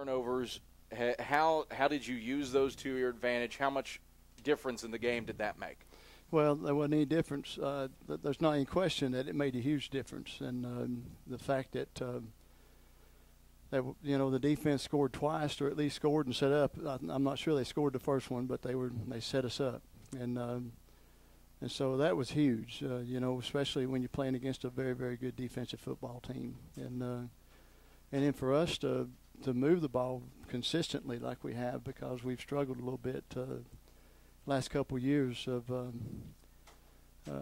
turnovers. How did you use those to your advantage? How much difference in the game did that make? Well, there wasn't any difference. There's not any question that it made a huge difference, and the fact that the defense scored twice, or at least scored and set up. I'm not sure they scored the first one, but they set us up, and so that was huge. Especially when you're playing against a very, very good defensive football team, and then for us to move the ball consistently like we have, because we've struggled a little bit last couple years of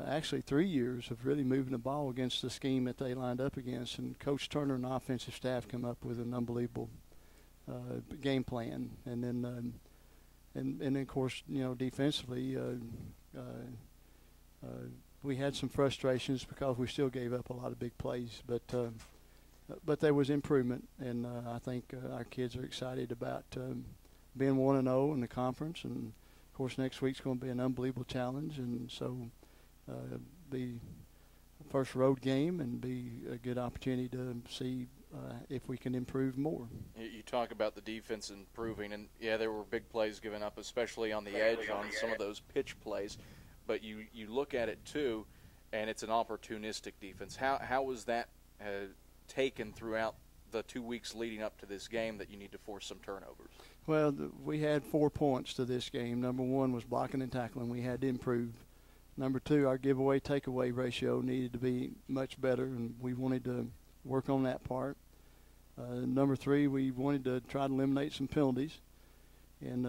actually 3 years of really moving the ball against the scheme that they lined up against. And Coach Turner and the offensive staff come up with an unbelievable game plan. And then of course, defensively, we had some frustrations because we still gave up a lot of big plays. But there was improvement, and I think our kids are excited about being 1-0 in the conference. And of course, next week's going to be an unbelievable challenge, and so be the first road game and be a good opportunity to see if we can improve more. You talk about the defense improving, and yeah, there were big plays given up, especially on the edge on some of those pitch plays. But you look at it too, and it's an opportunistic defense. How was that taken throughout the 2 weeks leading up to this game that you need to force some turnovers? Well, we had 4 points to this game. Number one was blocking and tackling. We had to improve. Number two, our giveaway takeaway ratio needed to be much better, and we wanted to work on that part. Number three, we wanted to try to eliminate some penalties and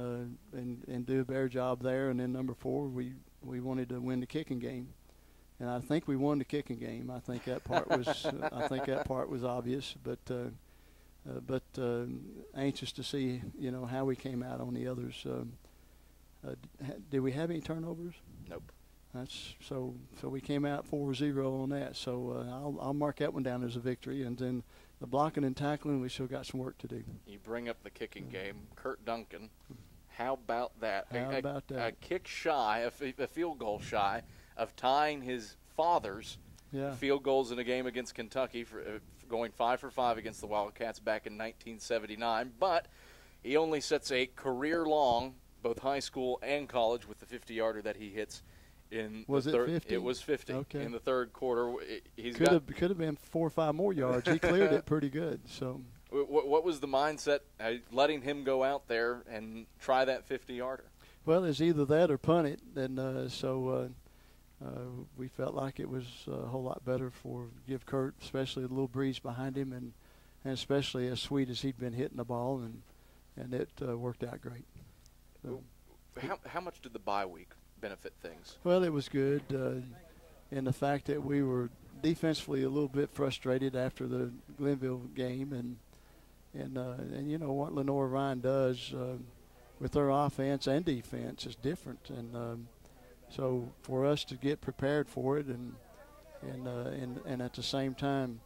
do a better job there. And then number four, we wanted to win the kicking game. And I think we won the kicking game. I think that part was obvious, but anxious to see how we came out on the others. Did we have any turnovers? Nope. So we came out 4-0 on that. So I'll mark that one down as a victory. And then the blocking and tackling, we still got some work to do. You bring up the kicking game, Kurt Duncan. How about that? A kick shy, a field goal shy of tying his father's field goals in a game against Kentucky for going 5 for 5 against the Wildcats back in 1979. But he only sets a career-long, both high school and college, with the 50-yarder that he hits. Was it 50? It was 50 in the third quarter. Could have been 4 or 5 more yards. He cleared it pretty good. So, what was the mindset letting him go out there and try that 50-yarder? Well, it's either that or punt it, and so we felt like it was a whole lot better give Kurt, especially a little breeze behind him, and especially as sweet as he'd been hitting the ball, and it worked out great. So, how much did the bye week benefit things? Well, it was good in the fact that we were defensively a little bit frustrated after the Glenville game, and you know what Lenoir-Rhyne does with their offense and defense is different, and so for us to get prepared for it and at the same time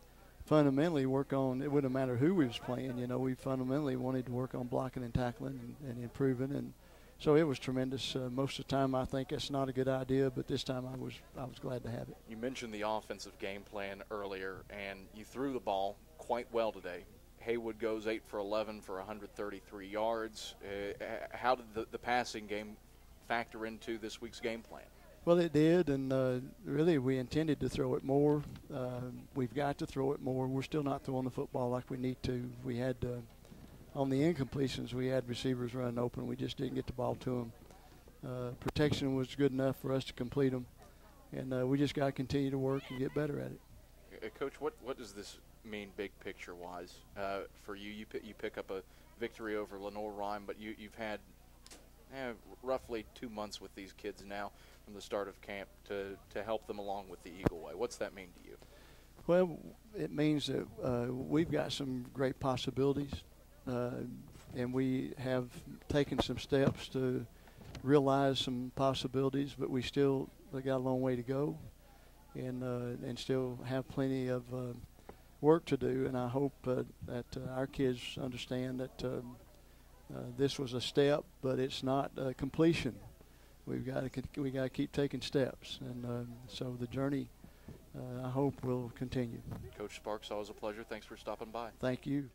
fundamentally work on, it wouldn't matter who we was playing, we fundamentally wanted to work on blocking and tackling and improving, and so it was tremendous. Most of the time I think it's not a good idea, but this time I was glad to have it. You mentioned the offensive game plan earlier, and you threw the ball quite well today. Haywood goes 8 for 11 for 133 yards. How did the passing game factor into this week's game plan? Well, it did, and really we intended to throw it more. We've got to throw it more. We're still not throwing the football like we need to. We had on the incompletions, we had receivers running open. We just didn't get the ball to them. Protection was good enough for us to complete them, and we just got to continue to work and get better at it. Coach, what does this mean big picture-wise for you? You pick up a victory over Lenoir-Rhyne, but you've had roughly 2 months with these kids now from the start of camp to help them along with the Eagle Way. What's that mean to you? Well, it means that we've got some great possibilities, and we have taken some steps to realize some possibilities, but we still got a long way to go, and still have plenty of work to do. And I hope that our kids understand that this was a step, but it's not completion. We got to keep taking steps, and so the journey, I hope, will continue. Coach Sparks, always a pleasure. Thanks for stopping by. Thank you.